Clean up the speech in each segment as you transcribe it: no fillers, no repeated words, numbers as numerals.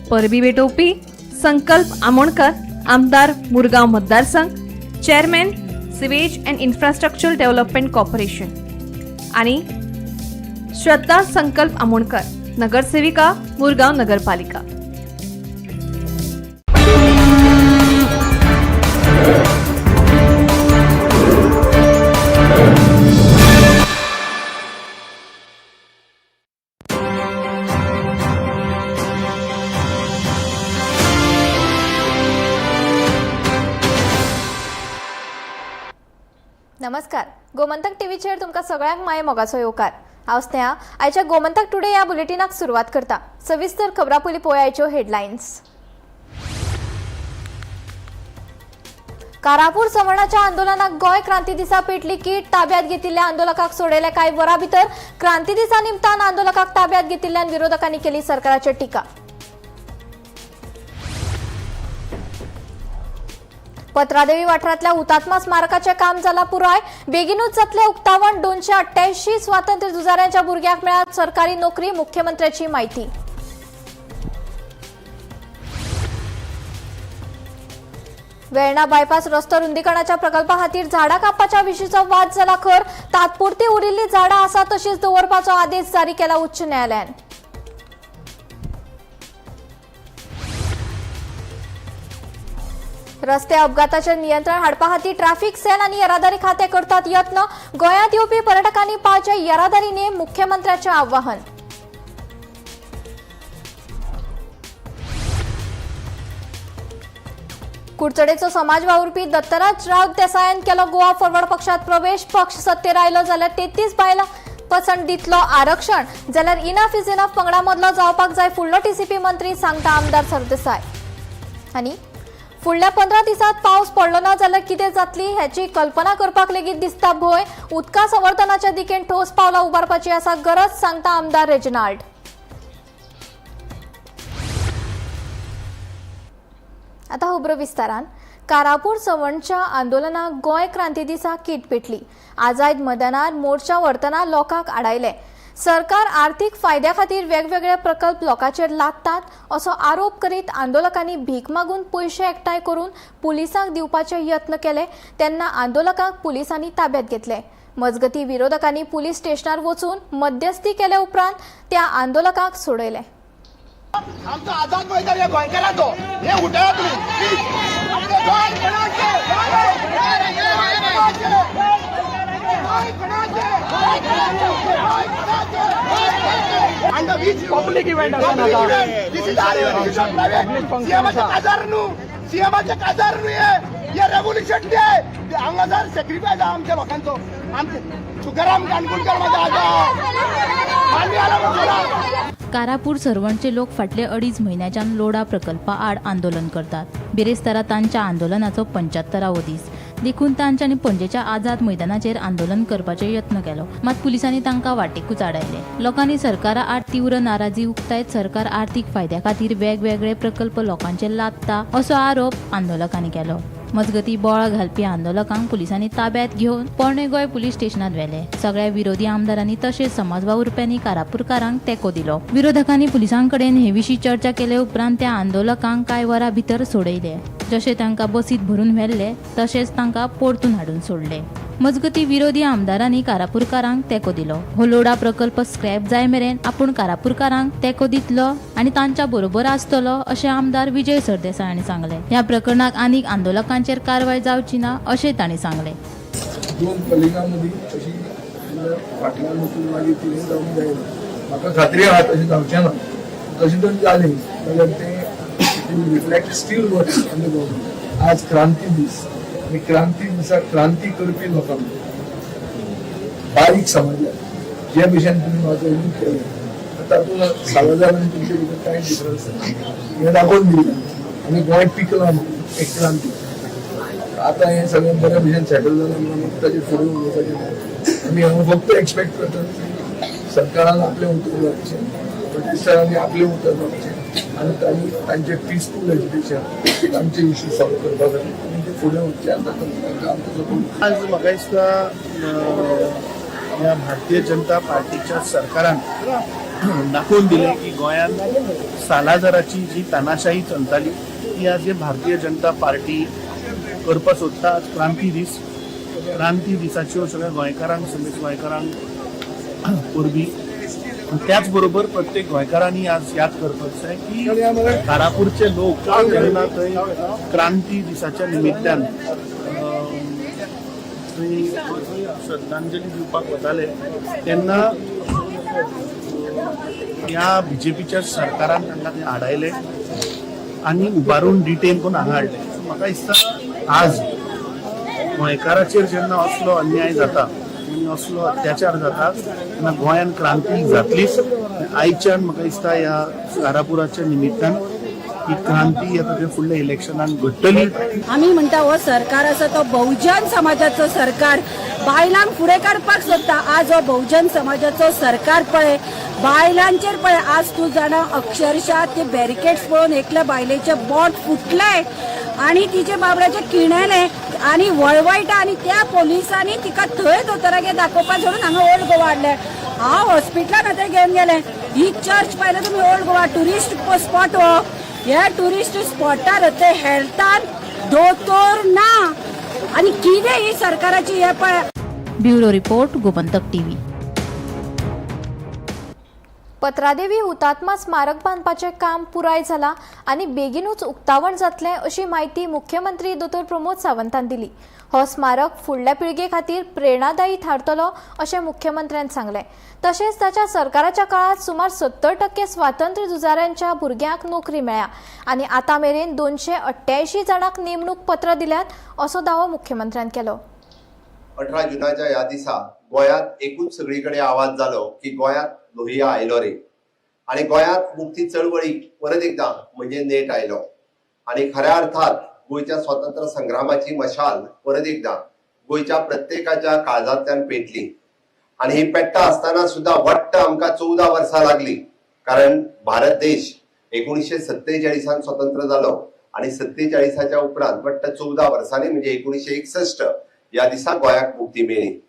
परबी भेटोवपी संकल्प आमोणकर, आमदार मुरगांव मतदारसंघ, chairman sewage and infrastructure development corporation आणि श्रद्धा संकल्प आमोणकर, नगरसेविका मुरगांव नगरपालिका। नमस्कार, गोमंतक टीव्हीचेर तुमकां सगळ्यांक माये मोगाचो येवकार। हांव स्नेहा। आयच्या गोमंतक टुडे ह्या बुलेटिनाक सुरवात करता। सविस्तर खबरां पयलीं पळोवया आयच्यो हेडलायन्स। कारापूर सवणाच्या आंदोलनाक गोय क्रांती दिसा पेटली कीट, ताब्यात घेतिल्ल्या आंदोलकांक सोडयले कांय वरां भितर। क्रांती दिसा निमतान आंदोलकांक ताब्यात घेतिल्ल्यान विरोधकांनी केली सरकाराचेर टिका। पत्रादेवी वाठारांतल्या हुतात्मा स्मारकाचें काम जाला पुराय। बेगीनूच जातले उक्तावण। 288 स्वातंत्र्य झुजाऱ्यांच्या भुरग्यांक मेळत सरकारी नोकरी, मुख्यमंत्र्याची माहिती। वेर्णा बायपास रस्तो रुंदीकरणाच्या प्रकल्पा खातीर झाडां कापपाच्या विशींचो वाद जाला खर। तात्पुरती उरिल्ली झाडां आसा तशींच दवरपाचो आदेश जारी केला उच्च न्यायालयान। रस्ते अपघाताचेर नियंत्रण हाडपा खातीर ट्रॅफिक सेल आनी येरादारी खाते करतात यत्न। गोंयांत येवपी पर्यटकांनी पाळचे येरादारी नेम, मुख्यमंत्र्याचें आवाहन। कुडचडेचो समाज वावुरपी दत्तराज राव देसायान केलो गोवा फॉरवर्ड पक्षात प्रवेश। पक्ष सत्तेर आयलो जाल्यार 33% दितलो आरक्षण, जाल्यार इनफ इज इनफ पंगडा मदलो जावपाक जाय फुडलो टीसीपी मंत्री, सांगता आमदार सरदेसाय। आनी फुडल्या 15 दिसांत पावस पडलो ना जाल्यार कितें जातली हेची कल्पना करपाक लेगीत दिसता भंय। उदका संवर्धनाच्या दिकेन ठोस पावलां उबारपाची आसा गरज, सांगता आमदार रेजिनाल्ड। आता खबरो विस्तारान। कारापूर सवणच्या आंदोलनाक गोय क्रांती दिसा कीट पेटली। आझाद मैदानार मोर्चा व्हरतना लोकांक आडायले। सरकार आर्थीक फायद्या खातीर वेगवेगळे प्रकल्प लोकांचेर लादतात असो आरोप करीत आंदोलकांनी भीक मागून पयशे एकठांय करून पुलिसांक दिवपाचे यत्न केले, तेन्ना आंदोलकांक पुलिसांनी ताब्यात घेतले। मजगती विरोधकांनी पुलीस स्टेशनार वचून मध्यस्थी केले उपरांत त्या आंदोलकांक सोडयले। आमचा आझाद मैदान या गोंयकारांचो हे उठया पब्लिक इव्हेंट सीएमाचे काजार न्हू हे रेव्होल्युशन डे हांगासर सॅक्रिफायस आमच्या लोकांचो। आमचे तुकाराम काणकोणकर माझा कारापूर सरवणचे लोक फाटले 2.5 म्हयन्याच्यान लोढा प्रकल्पा आड आंदोलन करतात। बेरेस्तारा तांच्या आंदोलनाचो 75वां दीस देखून तांच्यांनी पणजेच्या आझाद मैदानाचेर आंदोलन करपाचो यत्न केलो, मात पुलिसांनी तांकां वाटेकूच आडायले। लोकांनी सरकारा आड तीव्र नाराजी उक्तायत सरकार आर्थीक फायद्या खातीर वेगवेगळे प्रकल्प लोकांचेर लादता असो आरोप आंदोलकांनी केलो। मजगती बोळा घालपी आंदोलकांक पुलिसांनी ताब्यात घेवन पोरणे गोंय पुलीस स्टेशनात व्हेले। सगळ्या विरोधी आमदारांनी तशेंच समाज वावुरप्यांनी कारापूरकारांक तेंको दिलो। विरोधकांनी पुलिसांकडेन हे विशीं चर्चा केले उपरांत त्या आंदोलकांक कांय वरां भितर सोडयले। जशें तांकां बसीत भरून व्हेल्ले तशेंच तांकां परतून हाडून सोडले। मजगती विरोधी आमदारांनी कारापूरकारांक तेंको दिलो। हो लोढा प्रकल्प स्क्रॅप जाय मेरेन आपूण कारापूरकारांक तेंको दितलो आनी तांच्या बरोबर आसतलो अशें आमदार विजय सरदेसाय हांणी सांगले। ह्या प्रकरणाक आनीक आंदोलकांचेर कारवाय जावची ना अशें तांणी सांगले। दोन कलिगांमदी अशी फाटल्यान वचून मागीर कितें जावंक जाय म्हाका खात्री आहा तशें जावचें ना। तशें जर जालें जाल्यार तें reflect steel works on the government. आज क्रांती दीस आणि क्रांती दिसा क्रांती करपी लोकांक बारीक समाजाक जे भशेन तुमी वाचवणूक केलें तातूंत समाजान आनी तुमचे भितर कांय डिफरन्स ना हें दाखोवन दिलें आनी गोंय पिकलां एक क्रांती। आता हे सगळें बऱ्या भशेन सेटल जालें म्हणून ताजेर फुडें उलोवपाचें आमी हांव फक्त एक्सपेक्ट करता सरकारान आपलें उतर जावचें, प्रोटेस्टरांनी आपलें उतर जावचें आनी तांणी तांचें पिसफूल एज्युकेशन तांचे इश्यू सॉल्व करपाक जाय आनी ते फुडें वचचे आतां तांकां आमचो सपोर्ट। आज म्हाका दिसता ह्या भारतीय जनता पार्टीच्या सरकारान दाखवून दिले की गोंयांत सालाजाराची जी तानाशाही चलताली ती आज भारतीय जनता पार्टी करपाक सोदता. आज क्रांती दिसाच्यो सगळ्या गोंयकारांक सगळ्या गोंयकारांक परबी. त्याच बरोबर प्रत्येक गोंयकारांनी आज याद करपाक जाय की कारापूरचे लोक जेन्ना थंय क्रांती दिसाच्या निमित्यान थंय श्रद्धांजली दिवपाक वताले तेन्ना ह्या बीजेपीच्या सरकारान तांकां ते आडायले आनी उबारून डिटेन करून हांगा हाडले. म्हाका दिसता आज गोंयकाराचेर जेन्ना असलो अन्याय जाता आनी असलो अत्याचार जाता तेन्ना गोंयान क्रांती जातलीच. आयच्यान म्हाका दिसता ह्या कारापुराच्या निमित्तान ही क्रांती आता ते फुडल्या इलेक्शनान घडटली. आम्ही म्हणता हो सरकार आसा तो बहुजन समाजाचो सरकार, बायलांक फुडें काडपाक सोदता. आज हो बहुजन समाजाचो सरकार पळय बायलांचेर पळय. आज तूं जाणा अक्षरशः ते बॅरिकेड्स पळोवन एकल्या बायलेचे बोट फुटले आणि तिचे बाबड्याचे किणेले आणि वळवयटा आणि त्या पोलिसांनी तिका थंय दोतोरागे दाखोवपाक सोडून हांगा ओल्ड गोवा हाडले. हांव हॉस्पिटलान आतां घेवन गेलें. ही चर्च पाहिलं तुम्ही ओल्ड गोवा टुरिस्ट स्पॉट हो. ह्या टुरिस्ट स्पॉटार ते हेल्थान दोतोर ना आणि कितें ही सरकाराची हे पळय. Bureau report Gomantak TV. Patradevi हुतात्मा स्मारक बांदपाचें काम पुराय जाला आनी बेगीनूच उक्तावण जातलें अशी माहिती मुख्यमंत्री दोतोर प्रमोद सावंतान दिली. हो स्मारक फुडल्या पिळगे खातीर प्रेरणादायी थारतलो अशें मुख्यमंत्र्यान सांगलें. तशेंच ताच्या सरकाराच्या काळात सुमार 70% स्वातंत्र्य झुजाऱ्यांच्या भुरग्यांक नोकरी मेळ्ळ्या आनी आतां मेरेन 288 जाणांक नेमणूक पत्र दिल्यात असो दावो मुख्यमंत्र्यान केलो. 18 जुनाच्या ह्या दिसा गोंयांत एकूच सगळीकडे आवाज जालो की गोंयांत लोहिया आयलो रे. आणि गोंयांत मुक्ती चळवळीक परत एकदा म्हणजे नेट आयलो आणि खऱ्या अर्थात गोंयच्या स्वातंत्र्य संग्रामाची मशाल परत एकदा गोंयच्या प्रत्येकाच्या काळजांतल्यान पेटली. आणि ही पेट्टा असताना सुद्धा वाट्ट आमकां 14 वर्सां लागली. कारण भारत देश 1947 स्वतंत्र जालो आणि 47च्या उपरांत वाट्ट 14 वर्सांनी म्हणजे 1961 या दिसा गोंयाक मुक्ती मेळ्ळी.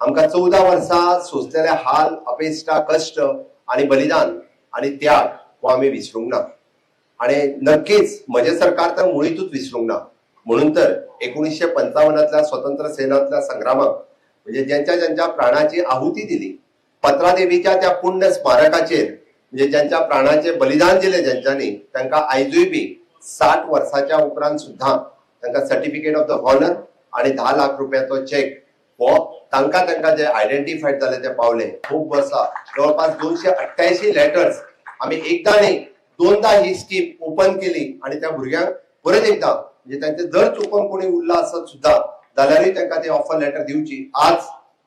आमकां 14 वर्सां सोंसलेले हाल, अपेष्टा, कष्ट आणि बलिदान आणि त्याग हो आमी विसरूंक ना. आणि नक्कीच म्हजे सरकार तर मुळीतूच विसरूंक ना. म्हणून तर 1955 स्वतंत्र सेनांतल्या संग्रामाक म्हणजे ज्यांच्या प्राणाची आहुती दिली, पत्रादेवीच्या त्या पुण्य स्मारकाचेर म्हणजे ज्यांच्या प्राणाचे बलिदान दिले ज्यांच्यानी, तांकां आयजूय बी 60 वर्साच्या उपरांत सुद्धा तांकां सर्टिफिकेट ऑफ द हॉनर आणि 10 लाख रुपयाचो चेक हो तांकां जे आयडेंटिफाईड जाले ते पावले. खूप वर्सां जवळपास 288 लेटर्स आम्ही एकदा नाही 2दा ही स्कीम ओपन केली आणि त्या भुरग्यांक परत एकदा म्हणजे त्यांचे जर चुकून कोणी उरला असत सुद्धा जाल्यारय तांकां ते ऑफर लेटर दिवची. आज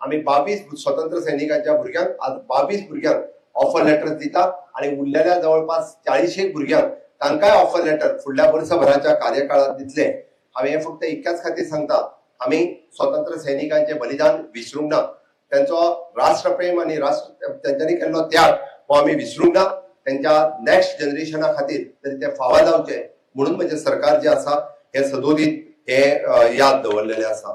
आम्ही 22 स्वतंत्र सैनिकांच्या भुरग्यांक आज 22 भुरग्यांक ऑफर लेटर दिता आणि उरलेल्या जवळपास 40 भुरग्यांक तांकांय ऑफर लेटर फुडल्या वर्षभराच्या कार्यकाळात दितले. हांवें हे फक्त इतक्याच खातीर सांगता, आम्ही स्वतंत्र सैनिकांचे बलिदान विसरूंक ना. त्यांचो राष्ट्रप्रेम आणि त्यांच्यानी केल्लो त्याग हो आम्ही विसरूंक ना. त्यांच्या नेक्स्ट जनरेशना खातीर तरी ते फावा जावचे म्हणून म्हणजे सरकार जे आसा हे सदोदीत हे याद दवरलेले आसा.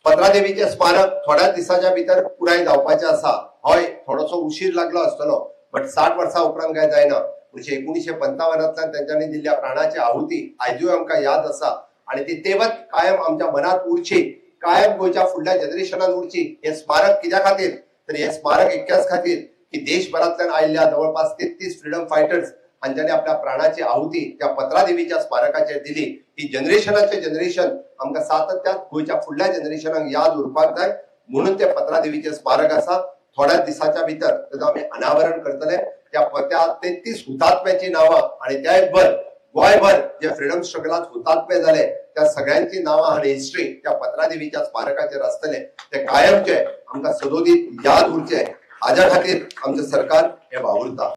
पत्रादेवीचे स्मारक थोड्या दिसाच्या भितर पुराय जावपाचे आसा. हय, थोडोसो उशीर लागलो आसतलो, बट 60 वर्सां उपरांत काय जायना. 1955 त्यांच्यानी दिल्ल्या प्राणाची आहुती आयजूय आमकां याद आसा आणि ती तेवत कायम आमच्या मनात उरची, कायम गोयच्या फुडल्या जनरेशनान उरची. हे स्मारक कित्या खातीर तर हे स्मारक इतक्याच खातीर की देशभरांतल्यान आयिल्ल्या जवळपास 33 फ्रीडम फायटर्स हांच्यानी आपल्या प्राणाची आहुती त्या पत्रादेवीच्या स्मारकाचेर दिली. ही जनरेशनाचे जनरेशन आमकां सातत्यान गोयच्या फुडल्या जनरेशनाक याद उरपाक जाय म्हणून ते पत्रादेवीचे स्मारक आसा. थोड्या दिसाच्या भितर ताचें आमी अनावरण करतले. त्या 33 हुतात्म्याची नांवां आणि त्याचबरोबर गोंयभर जे फ्रीडम स्ट्रगलात हुतात्मे झाले त्या सगळ्यांची नावां आणि हिस्ट्री त्या पत्रादेवीच्या स्मारकाचेर आसतले. ते कायमचे आमकां सदोदीत याद उरचे हाज्या खातीर आमचें सरकार हे वावुरता.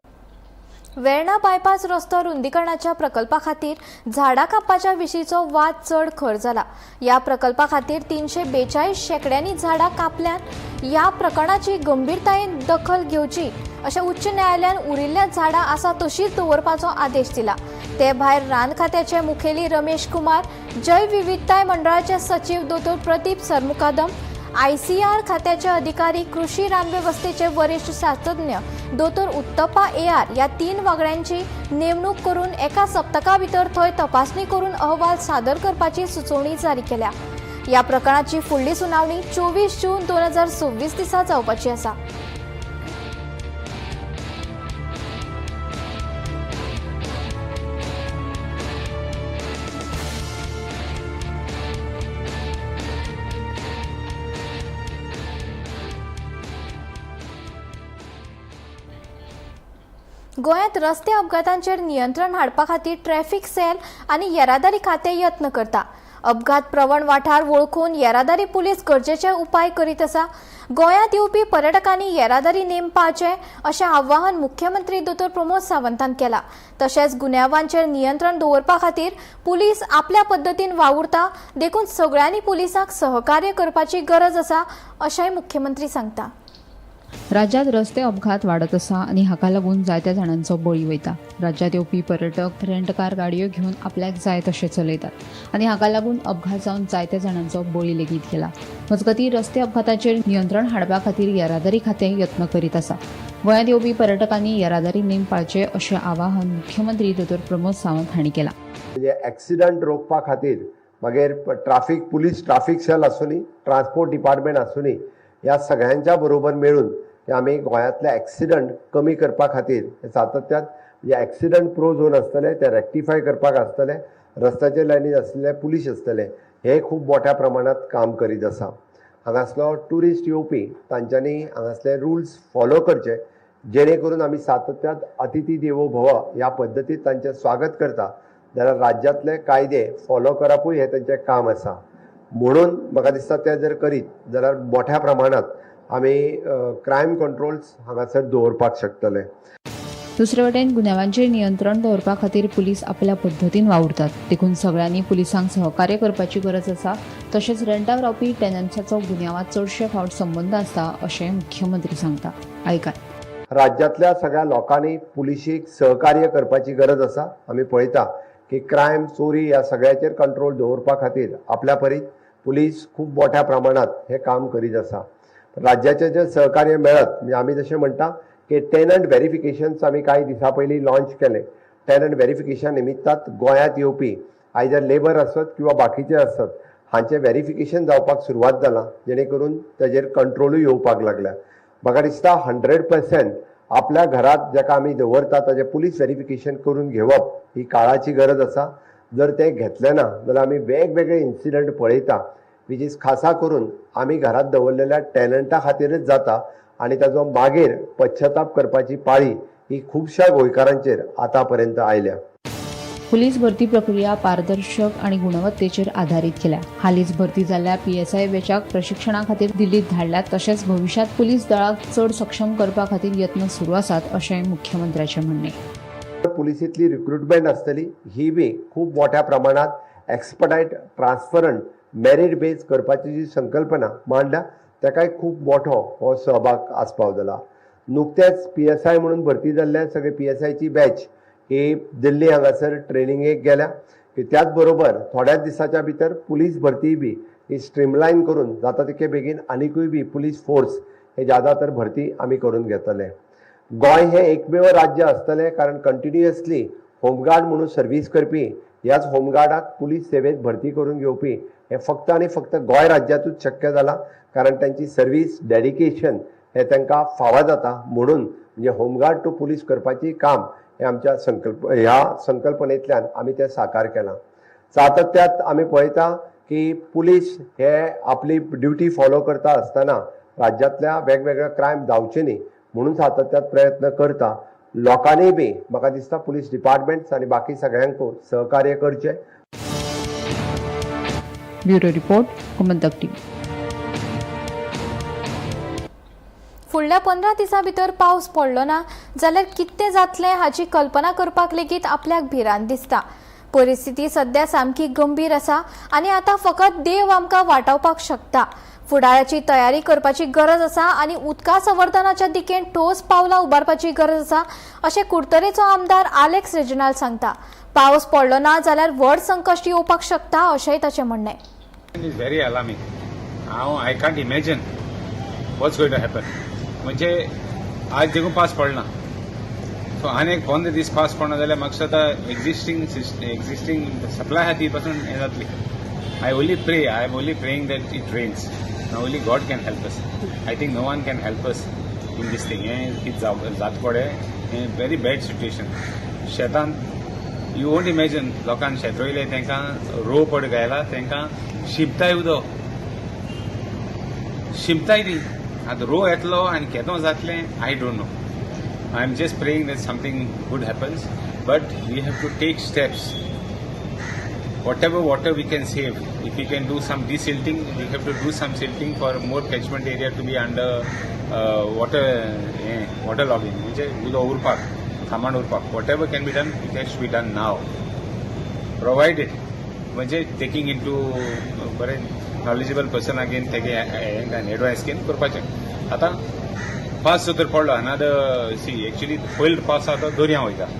वेर्णा बायपास रस्तो रुंदीकरणाच्या प्रकल्पा खातीर झाडां कापपाच्या विशींचो वाद चड खर जाला. या प्रकल्पा खातीर 342 शेकड्यांनी झाडां कापल्यान या प्रकरणाची गंभीरतायेन दखल घेवची अशें उच्च न्यायालयान उरिल्ल्या झाडां आसा तशीच दवरपाचो आदेश दिला. ते भायर रान खात्याचे मुखेली रमेश कुमार, जैव विविधताय मंडळाचे सचिव दोतोर प्रदीप सरमुकादम ICR खात्याचे अधिकारी, कृषी रानवेवस्थेचे वरिष्ठ शास्त्रज्ञ दोतोर उत्तप्पा AR या 3 वांगड्यांची नेमणूक करून एका सप्तका भितर थंय तपासणी करून अहवाल सादर करपाची सुचोवणी जारी केल्या. या प्रकरणाची फुडली सुनावणी 24 जून 2026 दिसा जावपाची आसा. गोंयांत रस्ते अपघातांचेर नियंत्रण हाडपा खातीर ट्रॅफिक सेल आनी येरादारी खातें यत्न करता. अपघात प्रवण वाठार वळखून येरादारी पुलीस गरजेचे उपाय करीत आसा. गोंयांत येवपी पर्यटकांनी येरादारी नेम पाळचे अशें आवाहन मुख्यमंत्री दोतोर प्रमोद सावंतान केलां. तशेंच गुन्यांवांचेर नियंत्रण दवरपा खातीर पुलीस आपल्या पद्दतीन वावुरता, देखून सगळ्यांनी पुलिसाक सहकार्य करपाची गरज आसा अशेंय मुख्यमंत्री सांगता. राज्यात रस्ते अपघात वाढत आसा आनी हाका लागून जायत्या जाणांचो बळी वयता. राज्यात येवपी पर्यटक रेंटकार गाडयो घेवन आपल्याक जाय तशें चलयतात आनी हाका लागून अपघात जावन जायत्या जाणांचो बळी लेगीत गेला. मजगतीं रस्ते अपघाताचेर नियंत्रण हाडपा खातीर येरादारी खातें यत्न करीत आसा. गोंयांत येवपी पर्यटकांनी येरादारी नेम पाळचे अशें आवाहन मुख्यमंत्री दोतोर प्रमोद सावंत हांणी केलां. म्हणजे ॲक्सिडंट रोखपा खातीर मागीर पुलीस ट्राफीक सेल आसूनी, ट्रान्सपोर्ट डिपार्टमेंट आसूनी, ह्या सगळ्यांच्या बरोबर मेळून आमी गोंयांतले ॲक्सिडंट कमी करपा खातीर सातत्यान जे ॲक्सिडंट प्रो झोन आसतले ते रेक्टिफाय करपाक आसतले, रस्त्याचे लायनीत आसलेले पुलीस आसतले, हे खूब मोठ्या प्रमाणात काम करीत आसा. हांगासलो ट्युरिस्ट येवपी तांच्यांनी हांगासले रुल्स फॉलो करचे, जेणे करून आमी सातत्यान अतिथी देवो भव ह्या पद्दतीन तांचें स्वागत करता. जाल्यार राज्यांतले कायदे फॉलो करपूय हें तांचें काम आसा. म्हणून म्हाका दिसता ते जर करीत जाल्यार मोठ्या प्रमाणात आमी क्रायम कंट्रोल्स हांगासर दवरपाक शकतले. दुसरे वटेन गुन्यांवांचेर नियंत्रण दवरपा खातीर पुलीस आपल्या पद्दतीन वावुरतात, देखून सगळ्यांनी पुलिसांक सहकार्य करपाची गरज आसा. तशेंच रेंटाक रावपी टेनंट्सांचो गुन्यांवांत चडशे फावट संबंद आसता अशें मुख्यमंत्री सांगता. आयकात. राज्यांतल्या सगळ्या लोकांनी पुलिशीक सहकार्य करपाची गरज आसा. आमी पळयता की क्रायम, चोरी ह्या सगळ्याचेर कंट्रोल दवरपा खातीर आपल्या परीत पुलीस खूब मोठ्या प्रमाणात हे काम करीत आसा. राज्याचें जें सहकार्य मेळत, म्हणजे आमी जशें म्हणटा की टेनंट व्हेरिफिकेशन्स आमी कांय दिसां पयलीं लॉन्च केले. टेनंट व्हेरिफिकेशन निमित्तांत गोंयांत येवपी आयदर लेबर आसत किंवा बाकीचे आसत, हांचें व्हेरिफिकेशन जावपाक सुरवात जालां, जेणे करून ताजेर कंट्रोलूय येवपाक लागल्या. म्हाका दिसता 100% आपल्या घरात जेका आमी दवरता ताजें पुलीस व्हेरिफिकेशन करून घेवप ही काळाची गरज आसा. जर तें घेतलें ना जाल्यार आमी वेगवेगळे इन्सिडंट पळयता, विच इज खासा करून आमी घरात दवरलेल्या टेनंटा खातीरच जाता आनी ताजो मागीर पश्चाताप करपाची पाळी ही खुबश्या गोंयकारांचेर आतां पर्यंत आयल्या. पुलीस भरती प्रक्रिया पारदर्शक आणि गुणवत्तेचेर आधारित केल्या. हालींच भरती जाल्ल्या PSI बॅचाक प्रशिक्षणा खातीर दिल्लीत धाडल्यात. तशेंच भविष्यात पुलीस दळाक चड सक्षम करपा खातीर यत्न सुरू आसात अशें मुख्यमंत्र्याचें म्हणणें. पुलिसींतली रिक्रुटमेंट आसतली ही बी खूब मोठ्या प्रमाणात एक्सपर्टायट, ट्रान्सफरंट, मेरिट बेस करपाची जी संकल्पना मांडल्या ताकाय खूब मोठो हो सहभाग आस्पाव जाला. नुकतेच PSI म्हणून भरती जाल्ले सगळे PSIची बॅच ही दिल्ली हांगासर ट्रेनिंगेक गेल्या. त्याच बरोबर थोड्याच दिसाच्या भितर पुलीस भरती बी ही स्ट्रीमलायन करून जाता तितके बेगीन आनीकूय बी पुलीस फोर्स हे ज्यादा तर भरती आमी करून घेतले. गोंय हे एकमेव राज्य आसतलें कारण कंटिन्युअसली होमगार्ड म्हणून सर्वीस करपी ह्याच होमगार्डाक पुलीस सेवेत भरती करून घेवपी हे फक्त आनी फक्त गोंय राज्यातूच शक्य जालां, कारण तांची सर्वीस डेडिकेशन हे तांकां फावो जाता. म्हणून म्हणजे होमगार्ड टू पुलीस करपाची काम हे आमच्या ह्या संकल्पनेंतल्यान आमी तें साकार केलां. सातत्यात आमी पळयता की पुलीस हे आपली ड्युटी फॉलो करता आसतना राज्यांतल्या वेगवेगळ्या क्रायम जावचे न्ही म्हणून सातत्यात प्रयत्न करता. लोकांनी बी म्हाका दिसता पुलीस डिपार्टमेंट्स आनी बाकी सगळ्यांक सहकार्य करचें. Bureau report, Gomantak TV. फुडल्या 15 दिसां भितर पावस पडलो ना जाल्यार कितें जातलें हाची कल्पना करपाक लेगीत आपल्याक भिरांत दिसता. परिस्थिती सध्या सामकी गंभीर आसा आनी आतां फकत देव आमकां वाटावपाक शकता. फुडाराची तयारी करपाची गरज आसा आनी उदका संवर्धनाच्या दिकेन ठोस पावलां उबारपाची गरज आसा अशें कुडतरेचो आमदार आलेक्स रेजिनाल्ड सांगता. पावस पडलो ना जाल्यार व्हड संकश्ट येवपाक शकता अशेंय ताचें म्हणणें. is very alarming I can't imagine what's going to happen. म्हणजे आज देखून पास पडना, सो आनी एक 15 दीस पास पडना जाल्यार म्हाका सुद्दां एक्झिस्टींग सप्लाय आहा ती पासून हें जातली. I am only praying that it rains. Now only God can help us. I think no one can help us in this thing. हें कितें जाता पडे, हें व्हेरी बॅड सिट्युएशन. शेतान यू वोंट इमॅजिन, लोकांनी शेत रोयले तांकां रोव पड गायला, तांकां शिंपताय उदक, शिंपताय ती. आतां रोव येतलो आनी केदों जातलें I don't know. I am just praying that something good happens, but we have to take steps. Whatever water we can save, if we can do some desilting, we have to do some silting for more catchment area to be under water logging. म्हणजे उदक उरपाक, सामान उरपाक, whatever can be done, it has to be done now. Provided, म्हणजे taking into बरें knowledgeable person again तेगे advice घेवन करपाचें. आतां पावस जर पडलो, another see actually पयलो पावस आसा तो दर्या वयता.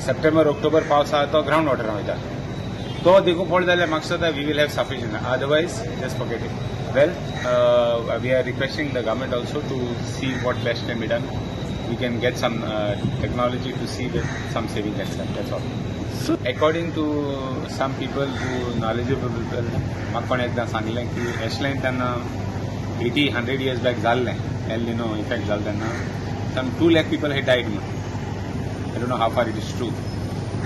सप्टेंबर ऑक्टोबर पावस आसा तो ग्रावंड वॉटरान वयता. तो देखून पडलो जाल्यार म्हाका दिसता we will have sufficient. Otherwise just forget it. Well, we are requesting the government also to see what best can be done. We can get some technology to see with some saving that's all. According to some people who knowledgeable people, म्हाका कोण एकदां सांगलें की एशलें तेन्ना 80-100 years back जाल्लें El Nino effect जालो तेन्ना सम 2 lakh people had died. I don't know how far it is true,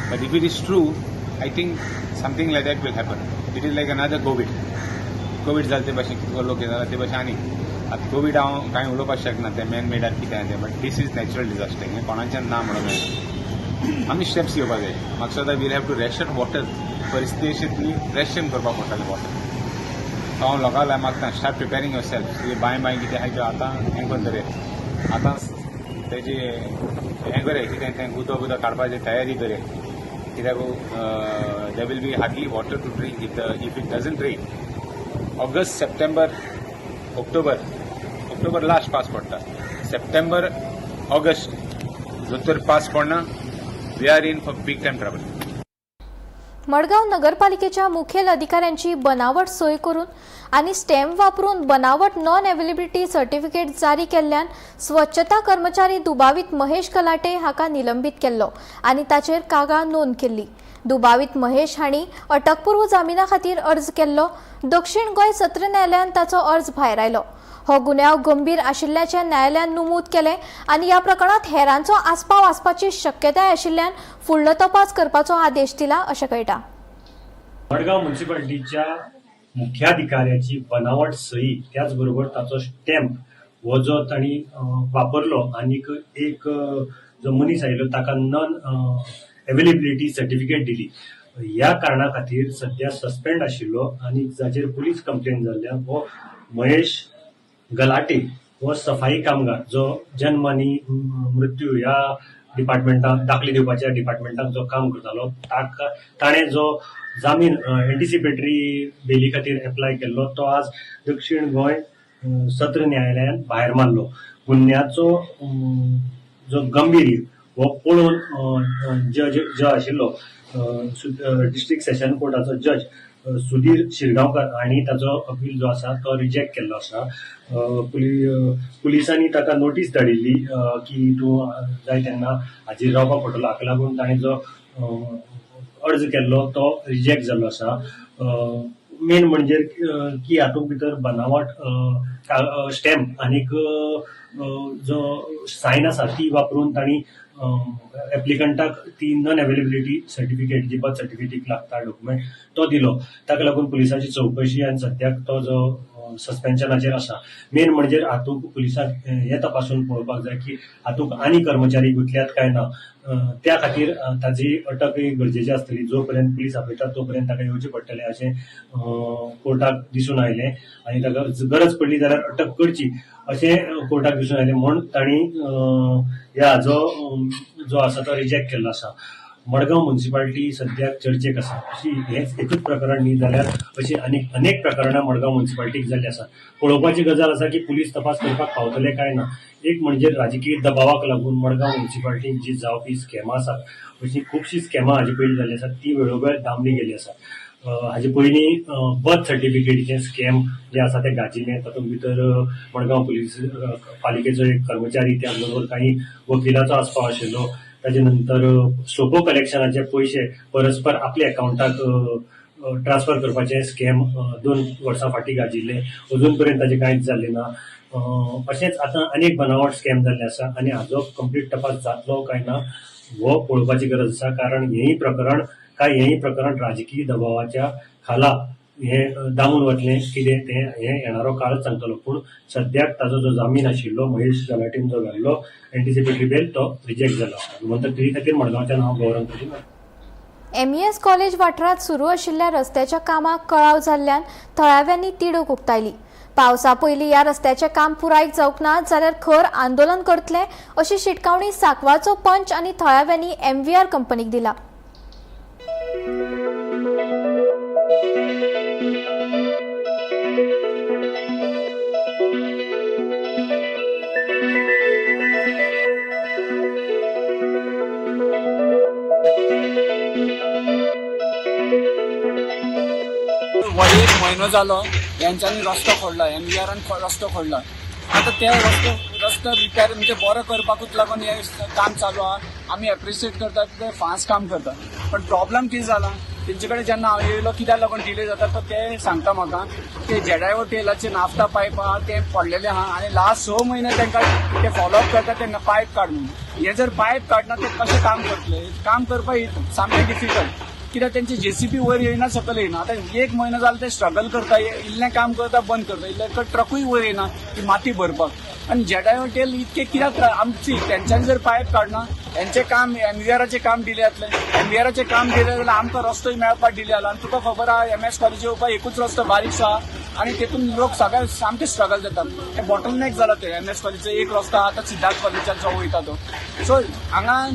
but if it is true, I think something like that will happen. It is like another COVID. COVID जालें ते भाशेन कितको लोक जाला ते भाशेन आनी आतां कोवीड हांव कांय उलोवपाक शकना, ते मॅन मेडात कितें तें, but this is natural disaster. हें कोणाचें ना म्हणून मेळना. आमी स्टेप्स घेवपाक जाय. म्हाका सुद्दां will have to ration water. परिस्थिती अशी ती रेशन करपाक पडटलें वॉटर. हांव लोकांक मागता, स्टार्ट प्रिपेरींग युअर सेल्फ. बांय कितें आहाय त्यो आतां हें कर तरी, आतां तेजी हें करे, कितें तें उदक काडपाची तयारी करे. कित्याक there will be hardly water to drink if it doesn't rain. August, September, October last pass पडटा. September, August जर पास पडना, we are in for big time trouble. Madgaon नगरपालिकेच्या मुखेल अधिकाऱ्यांची बनावट सोय करून आणि स्टॅम्प वापरून बनावट नॉन अवेलेबिलिटी सर्टिफिकेट जारी केल्ल्यान स्वच्छता कर्मचारी दुबावीत महेश कलाटे हाका निलंबित केल्लो आणि ताचेर कागाळ नोंद केल्ली. दुबावीत महेश हांणी अटकपूर्व जामिना खातीर अर्ज केल्लो. दक्षिण गोंय सत्र न्यायालयान ताचो अर्ज भायर आयलो. हो गुन्यांव गंभीर आशिल्ल्याचे न्यायालयान नमूद केले आणि या प्रकरणात हेरांचो आस्पाव आसपाची शक्यताय आशिल्ल्यान फुडलो तपास करपाचो आदेश दिला अशें कळटा. मडगाव म्युनिसिपालिटीच्या मुख्याधिकाऱ्याची बनावट सही, त्याचबरोबर ताचो स्टॅम्प हो जो तांणी वापरलो आणि एक जो मनीस आयलो ताका नॉन अवेलेबिलिटी सर्टिफिकेट दिली. ह्या कारणा खातीर सध्या सस्पेंड आशिल्लो आणि जाचेर पुलीस कंप्लेन जाल्ल्यान हो महेश गलाटे हो सफाई कामगार जो जन्म आनी मृत्यू ह्या डिपार्टमेंटात दाखले दिवपाच्या डिपार्टमेंटात जो काम करतालो ताणें जो जामीन एंटिसिपेटरी बेली खातीर एप्लाय केल्लो तो आज दक्षिण गोंय सत्र न्यायालयान भायर मारलो. गुन्ह्याचो जो गंभीर हो पळोवन जज आशिल्लो डिस्ट्रिक्ट सेशन कोर्टाचो जज सुधीर शिरगांवकर हांणी ताचो अपील जो आसा तो रिजेक्ट केल्लो आसा. पुलिसांनी ताका नोटीस धाडिल्ली की तूं जाय तेन्ना हाजीर रावपाक पडटलो. हाका लागून ताणें जो अर्ज केल्लो तो रिजेक्ट जाल्लो आसा. मेन म्हणजे की हातूंत भितर बनावट स्टॅम्प आनीक जो सायन आसा ती वापरून तांणी एप्लिकंटाक ती नॉन अवेलेबिलिटी सर्टिफिकेट जी बर्थ सर्टिफिकेट लागता डॉक्युमेंट तो दिलो. ताका लागून पुलिसांची चौकशी आनी सद्याक तो जो सस्पेन्शनाचेर आसा. मेन म्हणजे हातूंत पुलिसांक हे तपासून पळोवपाक जाय की हातूंत आनी कर्मचारी गुंतल्यात काय ना. त्या खातीर ताची अटक गरजेची आसतली. जो पर्यंत पुलीस आपयतात तो पर्यंत ताका येवचें पडटलें अशें कोर्टाक दिसून आयलें आनी ताका गरज पडली जाल्यार अटक करची अशें कोर्टाक दिसून आयलें. म्हूण तांणी ह्या जो आसा तो रिजेक्ट केल्लो आसा. मडगाव म्युनिसिपालिटी सद्याक चर्चेक आसा. अशी हेच एकूच प्रकरण न्ही जाल्यार अशी अनेक प्रकरणां मडगाव म्युनिसिपालिटीक जाल्ली आसा. पळोवपाची गजाल आसा की पुलीस तपास करपाक पावतले काय ना. एक म्हणजे राजकीय दबावाक लागून मडगाव म्युनिसिपालिटीक जी जावपी स्कॅमां आसात अशी खुबशीं स्कॅमां हाजे पयलीं जाल्ली आसात ती वेळोवेळ दामली गेली आसा. हाजे पयलीं बर्थ सर्टिफिकेटीचे स्कॅम जे आसा ते गाजिल्ले, तातूंत भितर मडगांव पुलीस पालिकेचो एक कर्मचारी, त्या बरोबर काही वकिलाचो आस्पाव आशिल्लो. ताजे नंतर सोपो कलेक्शनाचे पयशे परस्पर आपल्या अकाउंटाक ट्रान्सफर करपाचे स्कॅम 2 वर्सां फाटीं गाजिल्ले. अजून पर्यंत ताजे कांयच जाल्लें ना. अशेंच आतां आनीक बनावट स्कॅम जाल्ले आसा आनी हाजो कंप्लीट तपास जातलो काय ना हो पळोवपाची गरज आसा. कारण हेय प्रकरण राजकीय दबावाच्या खाला हे दामून वतलें कितें तें हे येणारो काळच सांगतलो. पूण सद्याक ताजो जो जामीन आशिल्लो महेश गलाटीन जो घाल्लो एंटिसिपेटरी बेल तो रिजेक्ट जालो. म्हणटकीर खातीर मडगांवच्यान हांव गौरव करीन. MES कॉलेज वाठारात सुरू आशिल्ल्या रस्त्याच्या कामाक कळाव जाल्ल्यान थळाव्यांनी तिडूक उक्तायली. पावसा पयलीं ह्या रस्त्याचें काम पुराय जावंक ना जाल्यार खर आंदोलन करतले अशी शिटकावणी सांकवाळचो पंच आनी थळाव्यांनी MVR कंपनीक दिला. एक म्हयनो जालो यांच्यानी रस्तो खोडला, MVRन रस्तो खोडला. आता ते रस्तो रिपेर म्हणजे बरो करपाकूच लागून हे काम चालू आहा. आमी एप्रिशिएट करतात ते फास्ट काम करता. पण प्रॉब्लेम कितें जाला तेंचे कडेन जेन्ना हांव येयलो कित्याक लागून डिले जाता तर ते सांगता म्हाका ते जेडाय हॉटेलाचे नाफ्ता पायप आहा ते पडलेले आहा आनी लास्ट 6 म्हयने तांकां ते फॉलोअप करता ते पायप काडून. हे जर पायप काडना ते कशें काम करतले? काम करपाक सामकें डिफिकल्ट. कित्याक तेंचे JCB वयर येयना, सकयल येयना. आतां 1 म्हयनो जालो ते स्ट्रगल करता, इल्लें काम करता बंद करता, इल्लें ट्रकूय वयर येयना ती माती भरपाक. आनी जेडाय हॉटेल इतके कित्याक आमची तेंच्यांनी जर पायप काडना हेंचें काम MVRचें काम डिले जातलें. MVRचें काम डिले जाल्यार आमकां रस्तोय मेळपाक डिले जाला. आनी तुका खबर आहा MS कॉलेज येवपाक एकूच रस्तो बारीकसो आहा आनी तेतून लोक सगळे सामके स्ट्रगल जातात. हे बॉटलनेक जाला ते MS कॉलेजचो एक रस्तो आहा आतां सिद्धार्थ कॉलेजाचो वयता तो. सो हांगा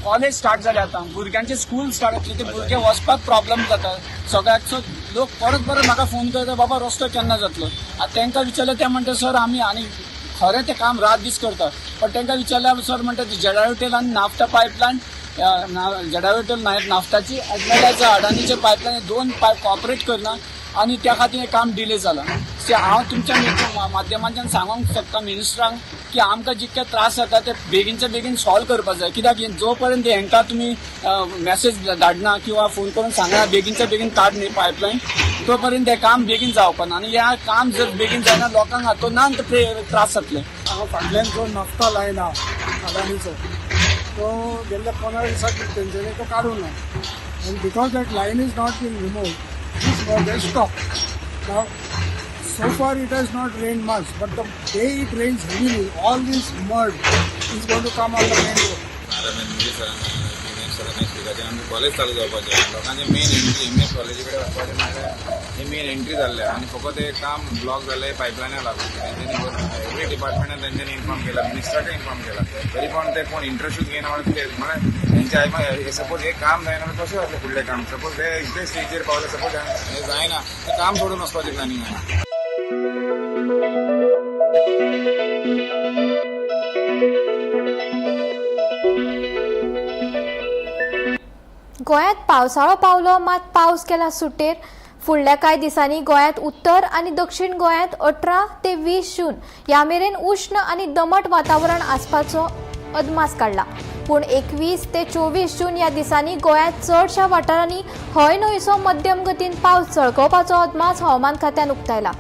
कॉलेज स्टार्ट जाले, आतां भुरग्यांचे स्कूल स्टार्ट जातले, ते भुरगे वचपाक प्रॉब्लेम जाता सगळ्याक. सो लोक परत म्हाका फोन करता बाबा रस्तो केन्ना जातलो. आतां तांकां विचारलें ते म्हणटा सर आमी आनी खरें ते काम रात दीस करता. पण तांकां विचारल्यार सर म्हणटा जेडाय हॉटेल आनी नाफ्ता पायपलायन, जेडाय हॉटेल नाफ्ताची एज वेल एज अडानीचे पायपलायन 2 पायप कॉपरेट करना आनी त्या खातीर हें काम डिले जाला. सो हांव तुमच्या माध्यमांतल्यान सांगूंक शकता मिनिस्टरांक की आमकां जितके त्रास जाता ते बेगीनचे बेगीन सॉल्व करपाक जाय. कित्याक जो पर्यंत हांकां तुमी मॅसेज धाडना किंवा फोन करून सांगना बेगीनचे बेगीन काड न्ही पायपलायन, तो पर्यंत हें काम बेगीन जावपाक ना. आनी ह्या काम जर बेगीन जायना लोकांक हातूंत त्रास जातले. हांव फाटल्यान जो नाफ्ता लायला अडानीचो तो गेल्ल्या 15 दिसांक तेंच्यांनी तो काडूं ना. आनी because that lion is not been removed they stop. Now so far it has not rained much, but the day it rains heavily, all this mud is going to come on the main road. आमचे college चालू जावपाचें, लोकांचे main entry MS कॉलेजी कडेन वचपाचें म्हणल्यार हे main entry जाल्ले आनी फकत हे काम ब्लॉक जाल्ले पायपलायना लागून. तेंच्यांनी एवरी डिपार्टमेंटान तेंच्यांनी इन्फॉर्म केला, मिनिस्टराकूय इन्फॉर्म केला, तरी पण ते कोण इंटरेस्टूच घेयना. म्हळ्यार तेंचे आयज सपोज हे काम जायना कशें जातलें फुडलें काम? सपोज हे इतले स्टेजीर पावले, सपोज हे जायना तें काम सोडून वचपाचें प्लॅनिंग आहा. गोंयांत पावसाळो पावलो, मात पावस केला सुटेर. फुडल्या कांय दिसांनी गोंयांत उत्तर आनी दक्षिण गोंयांत 18 ते 20 जून ह्या मेरेन उश्ण आनी दमट वातावरण आसपाचो अदमास काडला. पूण 21 ते 24 जून ह्या दिसांनी गोंयांत चडशा वाठारांनी हय न्हयसो मध्यम गतीन पावस झळकवपाचो अदमास हवामान खात्यान उक्तायला.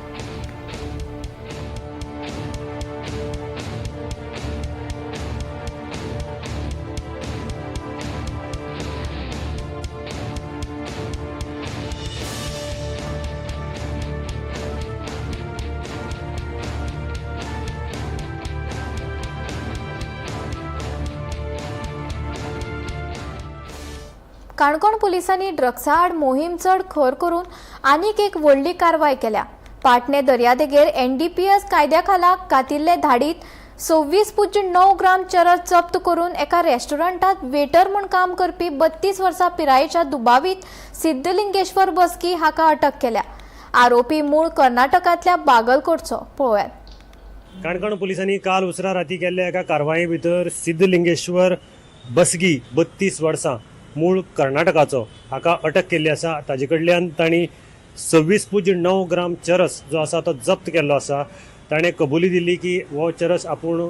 काणकोण पुलिसांनी ड्रग्सा आड मोहीम चड खर करून आनीक एक व्हडली कारवाय केल्या. पाटणे दर्यादेगेर NDPS कायद्या खाला घातिल्ले धाडीत 26.9 ग्राम चरस जप्त करून एका रेस्टॉरंटात वेटर म्हूण काम करपी 32 वर्सां पिरायेच्या दुबावीत सिद्धलिंगेश्वर बस्की हाका अटक केल्या. आरोपी मूळ कर्नाटकांतल्या बागलकोटचो. पळोवयात. काणकोण पुलिसांनी काल उसरा राती केल्ल्या एका कारवाये भितर सिद्धलिंगेश्वर बस्गी 32 वर्सां मूळ कर्नाटकाचो हाका अटक केल्ली आसा. ताजे कडल्यान तांणी 26.9 ग्राम चरस जो आसा तो जप्त केल्लो आसा. ताणें कबुली दिल्ली की हो चरस आपूण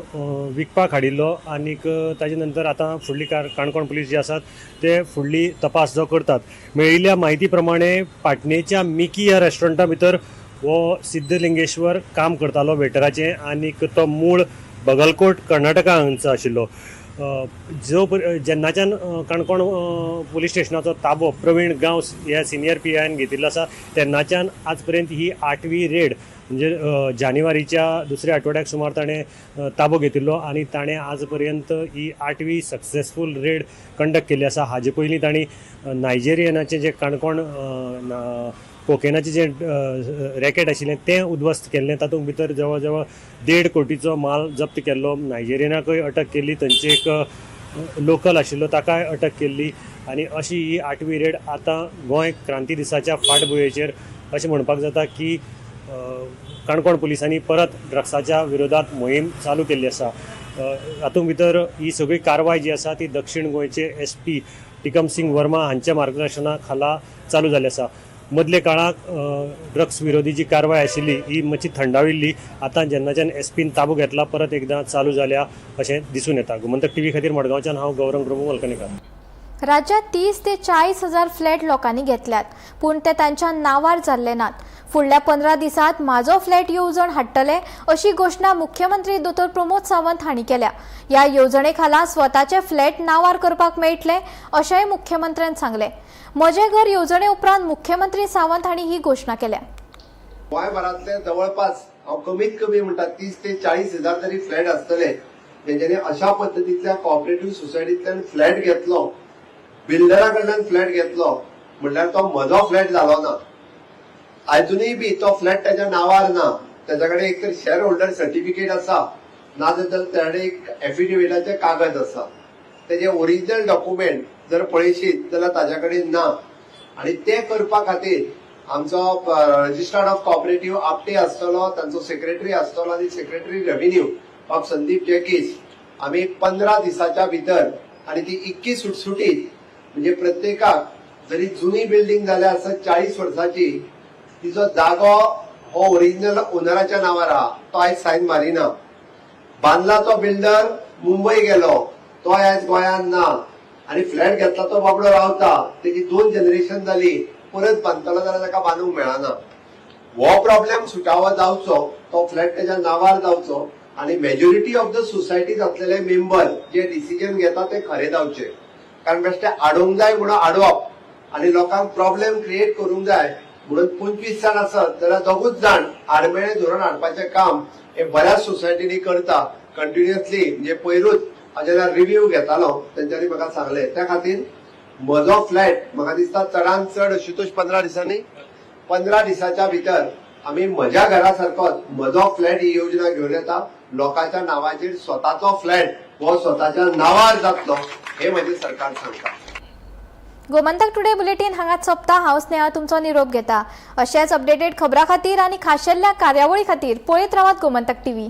विकपाक हाडिल्लो आनीक ताजे नंतर आतां फुडली काणकोण पुलीस जे आसात ते फुडली तपास जो करतात. मेळिल्ल्या म्हायती प्रमाणे पाटणेच्या मिकी ह्या रेस्टॉरंटा भितर हो सिद्धलिंगेश्वर काम करतालो वेटराचें आनीक तो मूळ बगलकोट कर्नाटका हांगचो आशिल्लो. जेन्नाच्यान काणकोण पुलीस स्टेशनाचो ताबो प्रवीण गांवस ह्या सिनियर PIन घेतिल्लो आसा तेन्नाच्यान आज पर्यंत ही 8वी रेड म्हणजे जानेवारीच्या दुसऱ्या आठवड्याक सुमार ताणें ताबो घेतिल्लो आनी ताणें आज पर्यंत ही 8वी सक्सेसफूल रेड कंडक्ट केल्ली आसा. हाजे पयलीं तांणी नायजेरियनाचें जे काणकोण कोकेनाचें जें रॅकेट आशिल्लें तें उद्ध्वस्त केल्लें. तातूंत भितर जवळ जवळ 1.5 कोटीचो माल जप्त केल्लो. नायजेरियनाकय अटक केल्ली, थंयचे एक लोकल आशिल्लो ताकाय अटक केल्ली आनी अशी ही 8वी रेड आतां गोंय क्रांती दिसाच्या फाटभुंयेचेर अशें म्हणपाक जाता की काणकोण पुलिसांनी परत ड्रग्साच्या विरोधात मोहीम चालू केल्ली आसा. हातूंत भितर ही सगळी कारवाय जी आसा ती दक्षिण गोंयचे SP टिकम सिंग वर्मा हांच्या मार्गदर्शना खाला चालू जाल्ली आसा. मदले काळाक ड्रग्स विरोधी जी कारवाय आशिल्ली ही मातशी थंडाविल्ली. आतां जेन्नाच्यान SPन ताबो घेतला परत एकदां चालू जाल्या अशें दिसून येता. गोमंतक TV खातीर मडगांवच्यान हांव गौरंग प्रभू मलकणेकर. राज्यात 30 ते 40 हजार फ्लॅट लोकांनी घेतल्यात पूण ते तांच्या नांवार जाल्ले नात. फुडल्या 15 दिसांत माझो फ्लॅट येवजण हाडटले अशी घोशणा मुख्यमंत्री दोतोर प्रमोद सावंत हांणी केल्या. ह्या येवजणे खाला स्वताचे फ्लॅट नांवार करपाक मेळटले अशेंय मुख्यमंत्र्यान सांगले. म्हजे घर येवजणे उपरांत मुख्यमंत्री सावंत हांणी ही घोशणा केल्या. गोंयभरांतले जवळपास हांव कमीत कमी म्हणटा 30 ते 40 हजार तरी फ्लॅट आसतले जेणे अशा पद्दतींतल्या कॉपरेटिव्ह सोसायटींतल्यान फ्लॅट घेतलो, बिल्डरा कडल्यान फ्लॅट घेतलो म्हणल्यार तो म्हजो फ्लॅट जालो ना. अजूनय बी तो फ्लॅट त्याच्या नावार ना. त्याच्या कडेन एक तर शेअर होल्डर सर्टिफिकेट आसा ना जाल्यार ताणे एक एफिडेविटाचे कागद आसा. तेजे ओरिजिनल डॉक्युमेंट जर पळयशीत जाल्यार ताच्या कडेन ना. आनी ते करपा खातीर आमचो रजिस्टर्ड ऑफ कॉपरेटिव्ह आपटे आसतलो, तांचो सेक्रेटरी आसतलो आनी सेक्रेटरी रेव्हेन्यू ऑफ संदीप जेकीस आमी 15 दिसाच्या भितर आनी ती इतकी सुटसुटीत म्हणजे प्रत्येकाक जरी जुनी बिल्डिंग जाल्यार आसत 40 वर्साची तिचो जागो हो ओरिजिनल ओनराच्या नावार आहा तो आयज सायन मारिना. बांदला तो बिल्डर मुंबय गेलो तो आयज गोंयांत ना आनी फ्लॅट घेतला तो बाबडो रावता. तेजी 2 जनरेशन जाली परत बांदतलो जाल्यार ताका बांदूंक मेळना. हो प्रॉब्लेम सुटावो जावचो, तो फ्लॅट त्याच्या नावार जावचो आनी मेजॉरिटी ऑफ द सोसायटीज आसलेले मेंबर जे डिसिजन घेता ते खरे जावचे. कारण बेश्टे आडोवंक जाय म्हणून आडोवप आनी लोकांक प्रॉब्लेम क्रिएट करूंक जाय म्हणून 25 जाण आसत जाल्यार 2 जाण आडमेळे धोरण हाडपाचें काम हे बऱ्याच सोसायटीनी करता कंटिन्युअसली. म्हणजे पयरूच जेन्ना रिव्ह्यू घेतालो तेंच्यांनी म्हाका सांगले. त्या खातीर म्हजो फ्लॅट म्हाका दिसता चडांत चड अशुतोश 15 दिसांनी 15 दिसाच्या भितर आमी म्हज्या घरा सारकोच म्हजो फ्लॅट ही योजना घेवन येता. लोकांच्या नावाचेर स्वताचो फ्लॅट हो स्वताच्या नावार जातलो हे म्हजें सरकार सांगता. गोमंतक टुडे बुलेटिन हांगाच सोंपता. हांव स्नेहा तुमचो निरोप घेता. अशेच अपडेटेड खबरां खातीर आनी खाशेल्ल्या कार्यावळी खातीर पळयत रावात गोमंतक TV.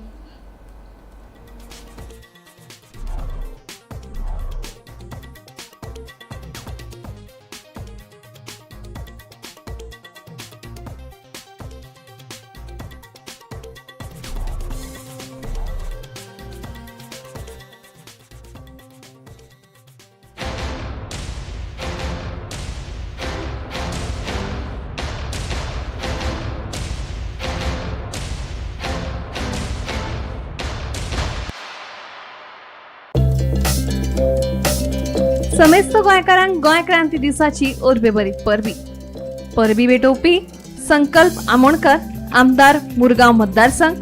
समेस्त गोंयकारांक गोंय क्रांती दिसाची ओरबेभरीत परबी भेटोवपी संकल्प आमोणकर, आमदार मुरगांव मतदारसंघ,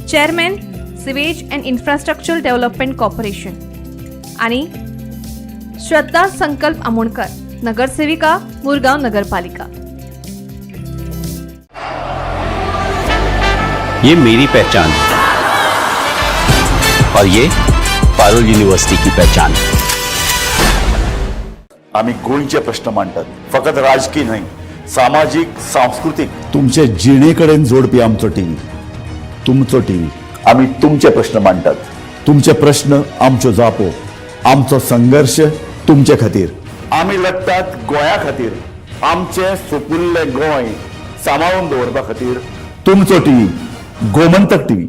chairman sewage and infrastructure development corporation आणि श्रद्धा संकल्प आमोणकर, नगरसेविका मुरगांव नगरपालिका. ये मेरी पहचान है और ये पारुल यूनिवर्सिटी की पहचान है. आम्ही गोंयचे प्रश्न मांडतात, फकत राजकीय नाही, सामाजिक सांस्कृतिक. तुमचे जिणेकडेन जोडपी आमचो टीव्ही, तुमचो टीव्ही. आम्ही तुमचे प्रश्न मांडतात, तुमचे प्रश्न आमच्यो जापो, आमचो संघर्ष तुमचे खातीर. आमी लढतात गोंया खातीर. आमचे सोपुल्ले गोंय सांबाळून दवरपा खातीर तुमचो टीव्ही गोमंतक टीव्ही.